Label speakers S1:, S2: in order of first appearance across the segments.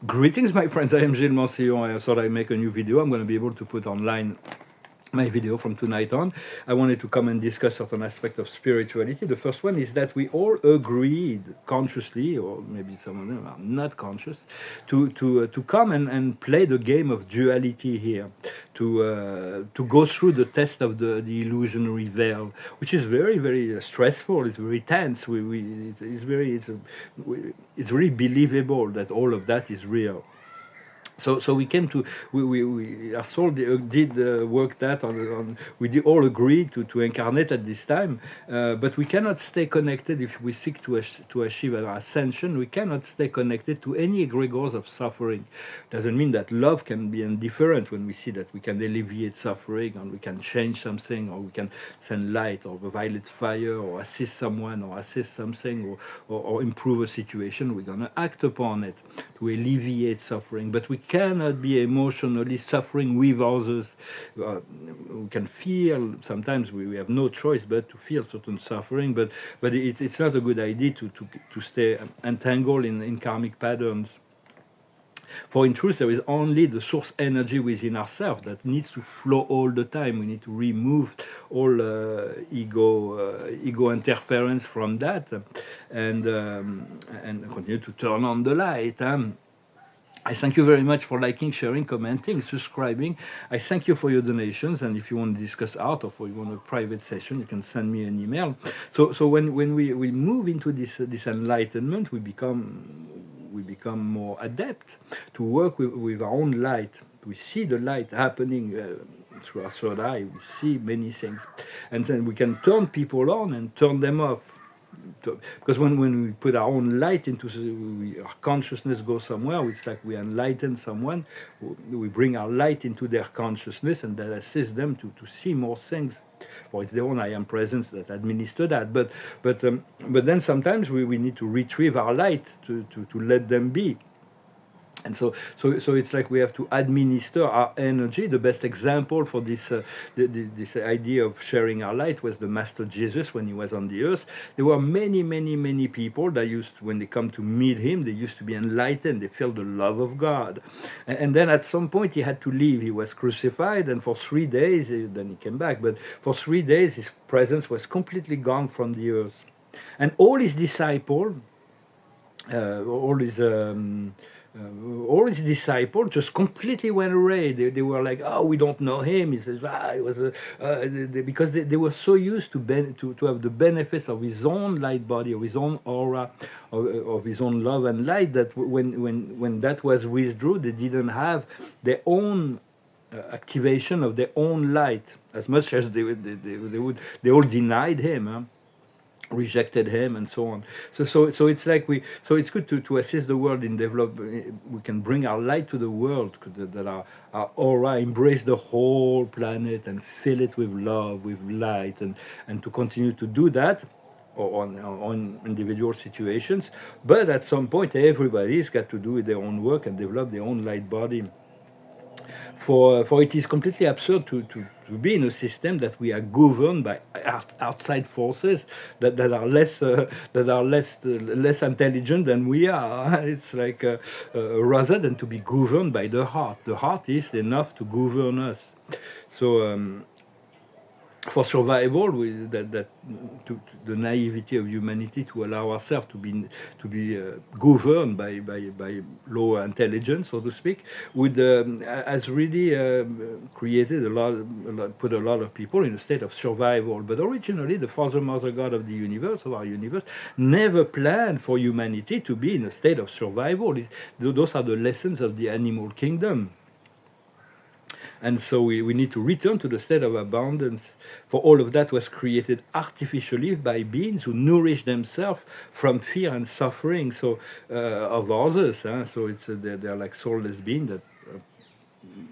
S1: Greetings, my friends. I am Gilles Mancillon. I thought I'd make a new video. I'm going to be able to put online my video from tonight on. I wanted to come and discuss certain aspects of spirituality. The first one is that we all agreed consciously, or maybe some of them are not conscious, to come and play the game of duality here, to go through the test of the illusionary veil, which is very, very stressful. It's very tense. It's very believable that all of that is real. So we came to we our soul did work that on we did all agree to incarnate at this time, but we cannot stay connected if we seek to achieve our ascension. We cannot stay connected to any egregores of suffering. Doesn't mean that love can be indifferent when we see that we can alleviate suffering and we can change something, or we can send light or violet fire or assist someone or assist something, or improve a situation. We're gonna act upon it to alleviate suffering, but we cannot be emotionally suffering with others. We can feel, sometimes we have no choice but to feel certain suffering, but it's not a good idea to stay entangled in karmic patterns. For in truth, there is only the source energy within ourselves that needs to flow all the time. We need to remove all ego interference from that, and continue to turn on the light. I thank you very much for liking, sharing, commenting, subscribing. I thank you for your donations, and if you want to discuss art or for you want a private session, you can send me an email. So when we move into this enlightenment, we become more adept to work with our own light. We see the light happening through our third eye. We see many things, and then we can turn people on and turn them off. Because when we put our own light into our consciousness goes somewhere, it's like we enlighten someone. We bring our light into their consciousness, and that assists them to see more things. For it's their own I am presence that administer that. But then sometimes we need to retrieve our light to let them be. And so it's like we have to administer our energy. The best example for this this idea of sharing our light was the Master Jesus when he was on the earth. There were many people that when they come to meet him, they used to be enlightened. They felt the love of God. And then at some point he had to leave. He was crucified, and for 3 days, then he came back. But for 3 days, his presence was completely gone from the earth. And all his disciples, all his disciples just completely went away. They were like, "Oh, we don't know him." He says, it was because they were so used to have the benefits of his own light body, of his own aura, of his own love and light, that when that was withdrew, they didn't have their own activation of their own light, as much as they all denied him. Rejected him and so on. So it's like it's good to assist the world in develop. We can bring our light to the world, that our aura embrace the whole planet and fill it with love, with light, and to continue to do that on individual situations. But at some point, everybody's got to do their own work and develop their own light body. For it is completely absurd to be in a system that we are governed by outside forces that are less intelligent than we are. It's like rather than to be governed by the heart. The heart is enough to govern us. So for survival, the naivety of humanity to allow ourselves to be governed by lower intelligence, so to speak, has really created put a lot of people in a state of survival. But originally, the Father, Mother, God of the universe, of our universe, never planned for humanity to be in a state of survival. Those are the lessons of the animal kingdom. And so we need to return to the state of abundance. For all of that was created artificially by beings who nourish themselves from fear and suffering of others. So they're like soulless beings that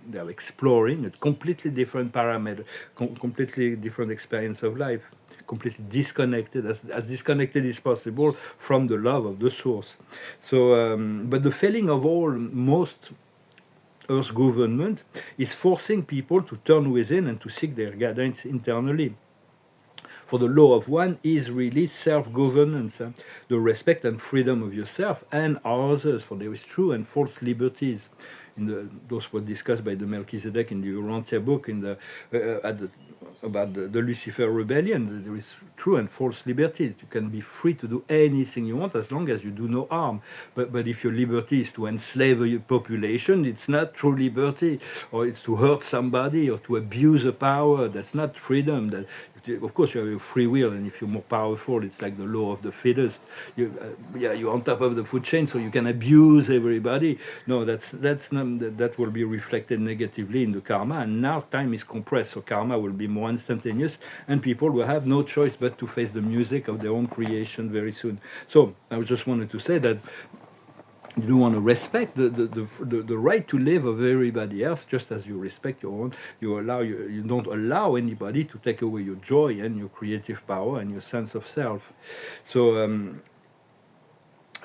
S1: they're exploring a completely different parameter, completely different experience of life, completely disconnected, as disconnected as possible from the love of the source. So, but the failing of most Earth's government is forcing people to turn within and to seek their guidance internally. For the law of one is really self-governance, the respect and freedom of yourself and others, for there is true and false liberties. Those were discussed by the Melchizedek in the Urantia book about the Lucifer rebellion. There is true and false liberty. You can be free to do anything you want as long as you do no harm. But if your liberty is to enslave a population, it's not true liberty. Or it's to hurt somebody or to abuse a power. That's not freedom. Of course, you have your free will, and if you're more powerful, it's like the law of the fittest. You're on top of the food chain, so you can abuse everybody. No, that will be reflected negatively in the karma. And now time is compressed, so karma will be more instantaneous, and people will have no choice but to face the music of their own creation very soon. So I just wanted to say that you do want to respect the right to live of everybody else, just as you respect your own. You don't allow anybody to take away your joy and your creative power and your sense of self.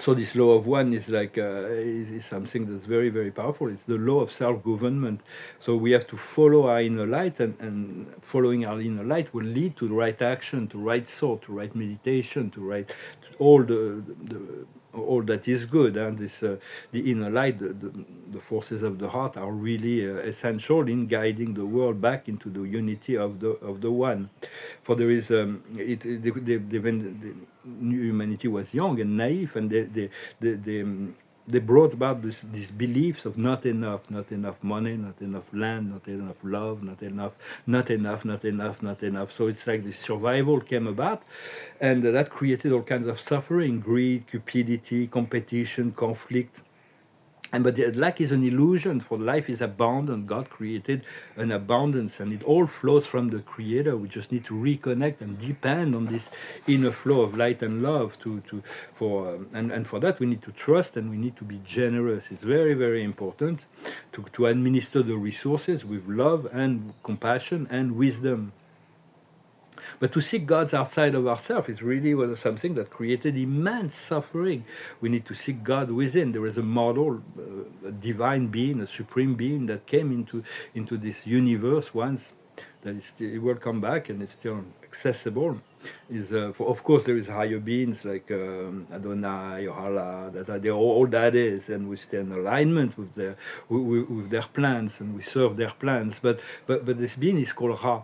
S1: So this law of one is like is something that's very, very powerful. It's the law of self-government. So we have to follow our inner light, and following our inner light will lead to the right action, to right thought, to right meditation, to all all that is good. And the inner light, the forces of the heart are really essential in guiding the world back into the unity of the one. For there is humanity was young and naive, and they brought about these beliefs of not enough money, not enough land, not enough love, not enough. So it's like this survival came about, and that created all kinds of suffering, greed, cupidity, competition, conflict. But the lack is an illusion, for life is abundant. God created an abundance, and it all flows from the Creator. We just need to reconnect and depend on this inner flow of light and love. And for that, we need to trust, and we need to be generous. It's very, very important to administer the resources with love and compassion and wisdom. But to seek gods outside of ourselves is really something that created immense suffering. We need to seek God within. There is a model, a divine being, a supreme being that came into this universe once. It will come back, and it's still accessible. Of course, there is higher beings like Adonai or Allah. All that is, and we stay in alignment with their plans, and we serve their plans. But this being is called Ra.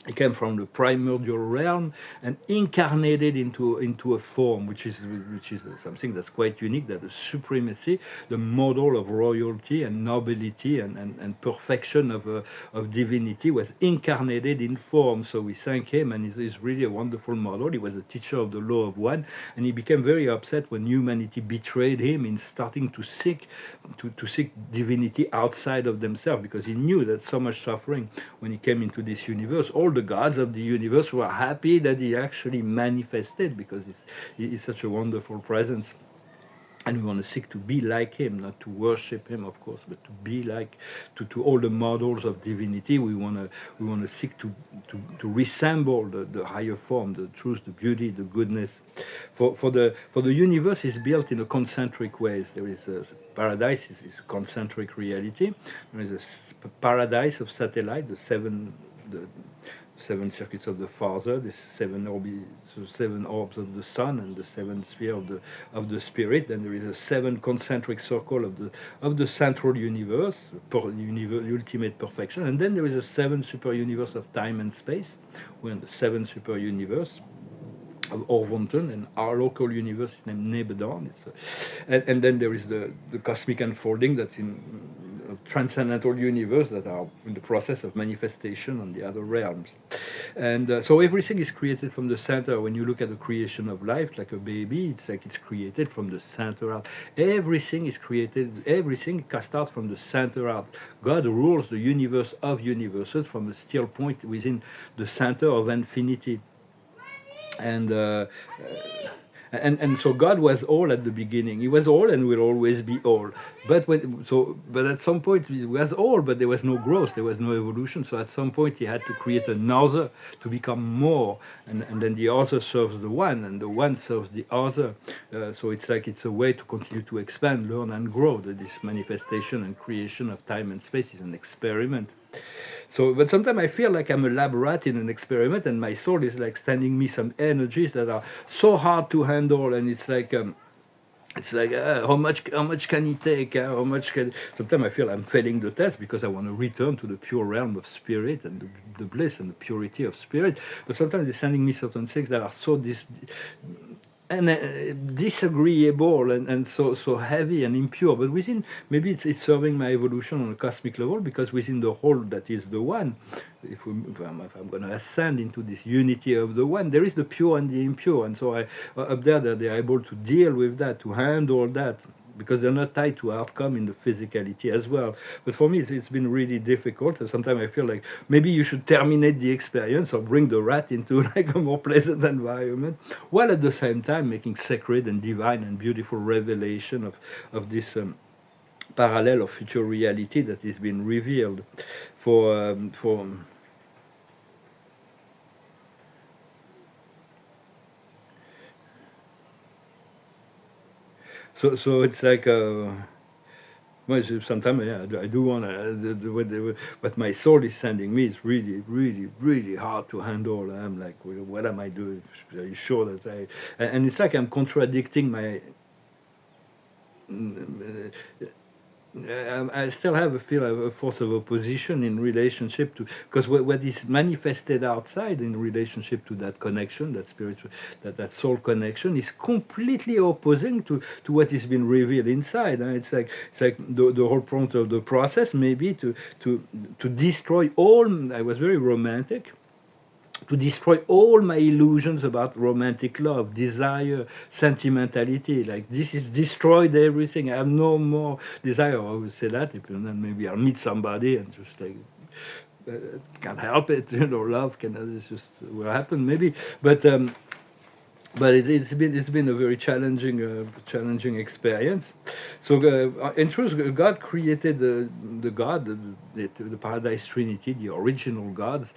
S1: It came from the primordial realm and incarnated into a form, which is something that's quite unique. That the supremacy, the model of royalty and nobility and perfection of divinity was incarnated in form. So we thank him, and he's really a wonderful model. He was a teacher of the law of one, and he became very upset when humanity betrayed him in starting to seek divinity outside of themselves, because he knew that so much suffering when he came into this universe. All the gods of the universe were happy that he actually manifested, because he is such a wonderful presence. And we want to seek to be like him, not to worship him, of course, but to be like to all the models of divinity. We want to seek to resemble the higher form, the truth, the beauty, the goodness. For the universe is built in a concentric ways. There is paradise is concentric reality. There is a paradise of satellite, the seven circuits of the Father, the seven orbs of the Sun, and the seven sphere of the Spirit. Then there is a seven concentric circle of the central universe, ultimate perfection. And then there is a seven super universe of time and space. We're in the seven super universe of Orvonton, and our local universe is named Nebadon. And then there is the cosmic unfolding that's in transcendental universe that are in the process of manifestation on the other realms. And so everything is created from the center. When you look at the creation of life, like a baby, it's like it's created from the center out. Everything is created, everything cast out from the center out. God rules the universe of universes from a still point within the center of infinity. And so God was all at the beginning. He was all and will always be all. But at some point he was all, but there was no growth, there was no evolution. So at some point he had to create another to become more, and then the other serves the one, and the one serves the other. So it's a way to continue to expand, learn, and grow. This manifestation and creation of time and space is an experiment. But sometimes I feel like I'm a lab rat in an experiment, and my soul is like sending me some energies that are so hard to handle, and it's like how much can he take? How much can? Sometimes I feel I'm failing the test because I want to return to the pure realm of spirit and the bliss and the purity of spirit. But sometimes they're sending me certain things that are so and disagreeable and so heavy and impure. But within, maybe it's serving my evolution on a cosmic level, because within the whole that is the one, if I'm going to ascend into this unity of the one, there is the pure and the impure, and so up there that they're able to deal with that, to handle that, because they're not tied to outcome in the physicality as well. But for me, it's been really difficult. And sometimes I feel like maybe you should terminate the experience or bring the rat into like a more pleasant environment, while at the same time making sacred and divine and beautiful revelation of this parallel of future reality that is being revealed for. So it's like well, sometimes yeah, I do want to. What my soul is sending me is really, really, really hard to handle. I'm like, well, what am I doing? Are you sure that and it's like I'm contradicting my. I still have a feel of a force of opposition in relationship to, because what is manifested outside in relationship to that connection, that spiritual, that soul connection, is completely opposing to what is being revealed inside. It's like the whole point of the process, maybe to destroy all. I was very romantic, to destroy all my illusions about romantic love, desire, sentimentality. Like this is destroyed everything. I have no more desire. I would say that, and then maybe I'll meet somebody and just like can't help it. Love can. It's just will happen maybe, but it's been a very challenging experience. So in truth, God created the God, the Paradise Trinity, the original gods,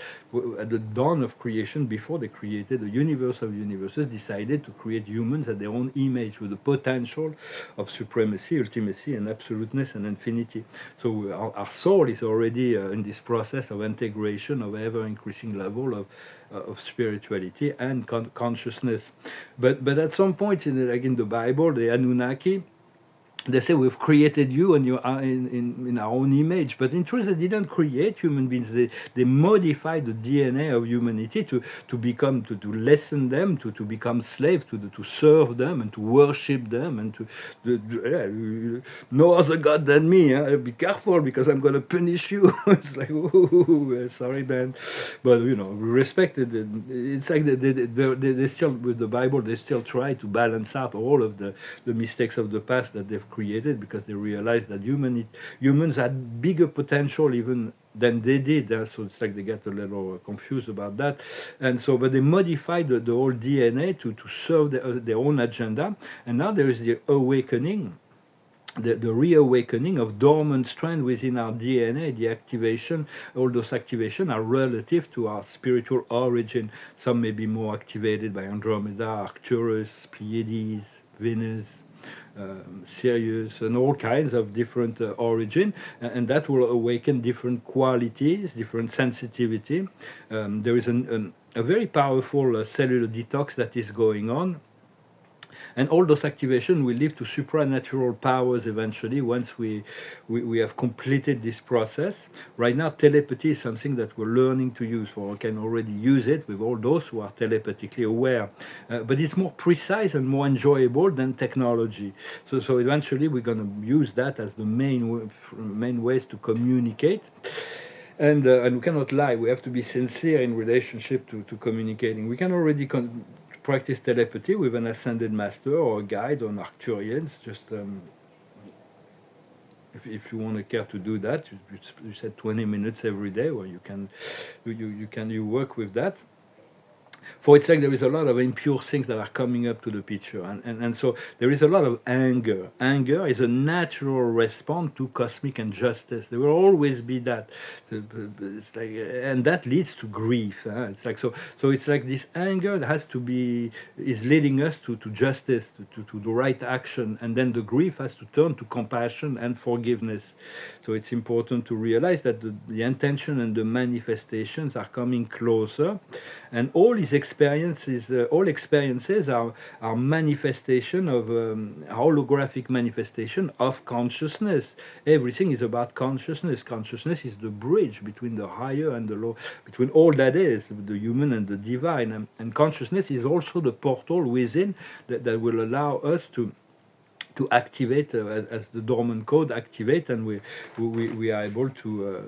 S1: at the dawn of creation, before they created the universe of universes, decided to create humans at their own image, with the potential of supremacy, ultimacy, and absoluteness and infinity. So our soul is already in this process of integration of ever increasing level of spirituality and consciousness. But at some point in the Bible, the Anunnaki, they say we've created you and you are in our own image. But in truth, they didn't create human beings. They modified the DNA of humanity to become, to lessen them, to become slaves, to serve them and to worship them, and no other God than me. Huh? Be careful because I'm going to punish you. It's like, ooh, sorry, man. But, we respect it. It's like they still, with the Bible, they still try to balance out all of the mistakes of the past that they've created, because they realize that humans had bigger potential even than they did. So it's like they get a little confused about that. And so, but they modified the whole DNA to serve their own agenda. And now there is the awakening, the reawakening of dormant strand within our DNA, the activation. All those activation are relative to our spiritual origin. Some may be more activated by Andromeda, Arcturus, Pleiades, Venus, Sirius, and all kinds of different origin, and that will awaken different qualities, different sensitivity. There is a very powerful cellular detox that is going on, and all those activation will lead to supernatural powers eventually, once we have completed this process. Right now, telepathy is something that we're learning to use, for we can already use it with all those who are telepathically aware, but it's more precise and more enjoyable than technology. So eventually we're going to use that as the main ways to communicate. And we cannot lie. We have to be sincere in relationship to communicating. We can already practice telepathy with an ascended master or a guide on Arcturians. Just if you want to care to do that, you said 20 minutes every day, or you work with that. For it's like there is a lot of impure things that are coming up to the picture, and so there is a lot of anger. Anger is a natural response to cosmic injustice. There will always be that. It's like, and that leads to grief. It's like so it's like this anger that has to be is leading us to justice, to the right action, and then the grief has to turn to compassion and forgiveness. So it's important to realize that the intention and the manifestations are coming closer, and all experiences are manifestation of holographic manifestation of consciousness. Everything is about consciousness. Consciousness is the bridge between the higher and the low, between all that is the human and the divine, and consciousness is also the portal within that will allow us to activate as the dormant code activate, and we are able to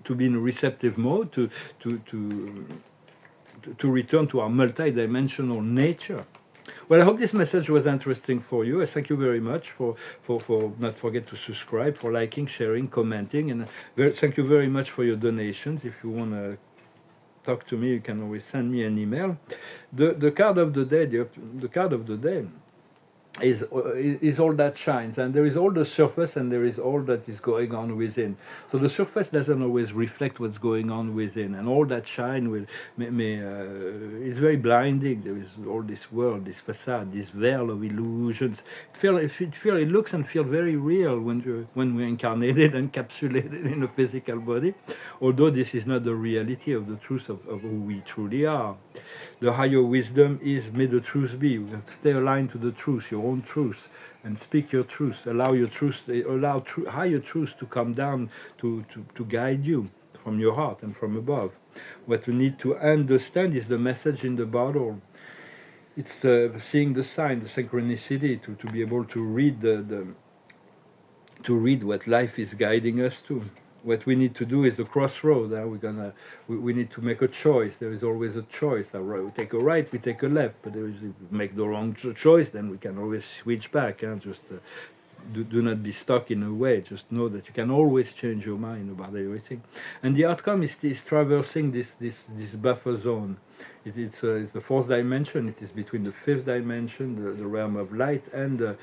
S1: to be in a receptive mode, to return to our multi-dimensional nature. Well, I hope this message was interesting for you. I thank you very much for not forget to subscribe, for liking, sharing, commenting, and thank you very much for your donations. If you want to talk to me, you can always send me an email. The card of the day, the card of the day is all that shines, and there is all the surface and there is all that is going on within. So the surface doesn't always reflect what's going on within, and all that shine is very blinding. There is all this world, this facade, this veil of illusions. It looks and feels very real when we're incarnated and encapsulated in a physical body, although this is not the reality of the truth of who we truly are. The higher wisdom is, may the truth be. Stay aligned to the truth, your own truth, and speak your truth. Allow your truth, higher truth to come down to guide you from your heart and from above. What we need to understand is the message in the bottle. It's seeing the sign, the synchronicity, to be able to read to read what life is guiding us to. What we need to do is the crossroad. We need to make a choice. There is always a choice. We take a right, we take a left. But if we make the wrong choice, then we can always switch back. Do not be stuck in a way. Just know that you can always change your mind about everything. And the outcome is traversing this buffer zone. It's the fourth dimension. It is between the fifth dimension, the realm of light, and the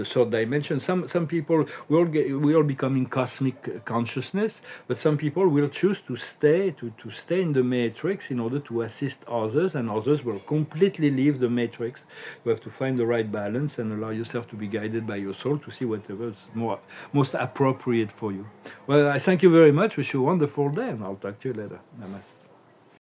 S1: third dimension. Some people we all becoming cosmic consciousness, but some people will choose to stay in the matrix in order to assist others, and others will completely leave the matrix. You have to find the right balance and allow yourself to be guided by your soul to see whatever is most appropriate for you. Well, I thank you very much. Wish you a wonderful day, and I'll talk to you later. Namaste.